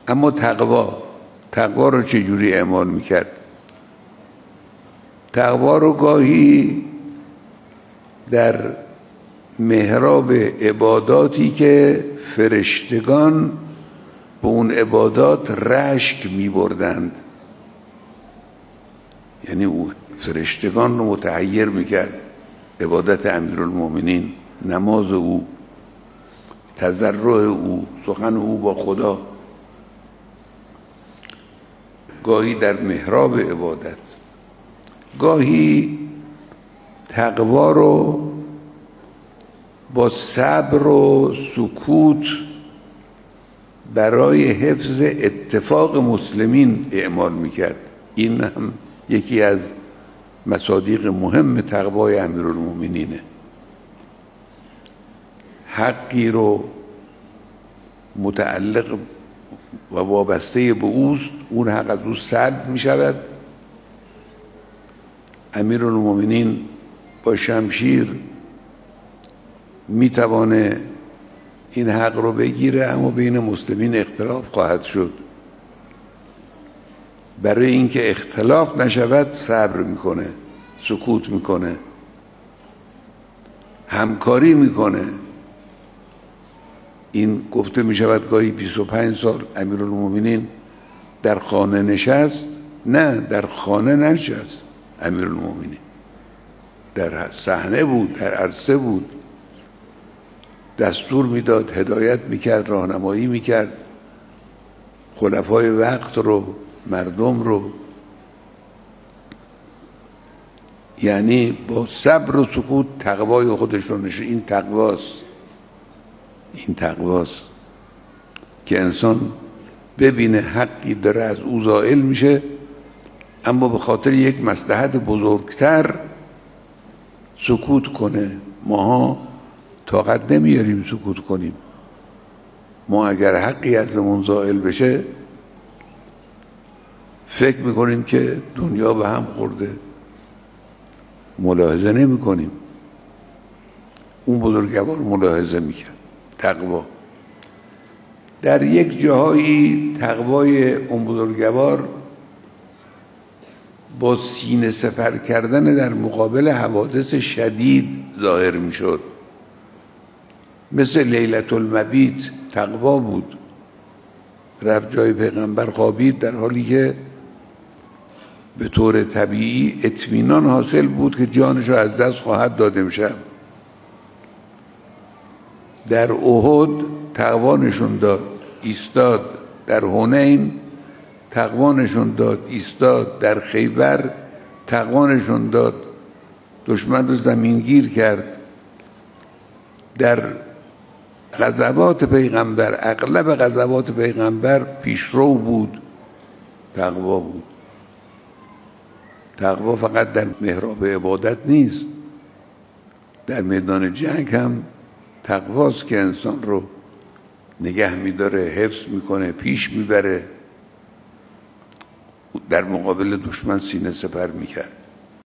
اما تقوا رو چجوری اعمال میکرد؟ تقوا رو گاهی در محراب عباداتی که فرشتگان به اون عبادات رشک می بردند، یعنی او فرشتگان رو متحیر میکرد، عبادت امیرالمومنین، نماز او، تضرع او، سخن او با خدا، گاهی در محراب عبادت. گاهی تقوا رو با صبر و سکوت برای حفظ اتفاق مسلمین اعمال میکرد. این هم یکی از مصادیق مهم تقوای امیرالمومنینه. حقی رو متعلق و وابسته به اوست، اون حق از او سلب می شود. امیرالمومنین با شمشیر می توانه این حق رو بگیره، اما بین مسلمین اختلاف خواهد شد. برای اینکه اختلاف نشود صبر میکنه، سکوت میکنه، همکاری میکنه. این گفته میشود گاهی 25 سال امیرالمومنین در خانه نشست. نه، در خانه نشست امیرالمومنین، در صحنه بود، در عرصه بود، دستور میداد، هدایت میکرد، راهنمایی میکرد خلفای وقت رو، مردم رو. یعنی با صبر و سکوت تقوای خودش رو نشه. این تقواست که انسان ببینه حقی داره از او زائل میشه، اما به خاطر یک مصلحت بزرگتر سکوت کنه. ماها طاقت نمیاریم سکوت کنیم. ما اگر حقی ازمون زائل بشه فکر میکنیم که دنیا به هم خورده، ملاحظه نمی کنیم. اون بزرگوار ملاحظه میکرد. تقوا در یک جاهایی، تقوای اون بزرگوار با سینه سپر کردن در مقابل حوادث شدید ظاهر میشد. مثل لیلة المبیت تقوا بود. رفت جای پیغمبر خوابید در حالی که به طور طبیعی اطمینان حاصل بود که جانش را از دست خواهد داد امشب. در احد تقوا نشون داد، ایستاد. در حنین تقوا نشون داد، ایستاد. در خیبر تقوا نشون داد، دشمن رو زمینگیر کرد. در غزوات پیغمبر، اغلب غزوات پیغمبر پیشرو بود، تقوا بود. تقوا فقط در محراب عبادت نیست، در میدان جنگ هم تقواست که انسان رو نگه میداره، حفظ میکنه، پیش میبره، در مقابل دشمن سینه سپر میکرد.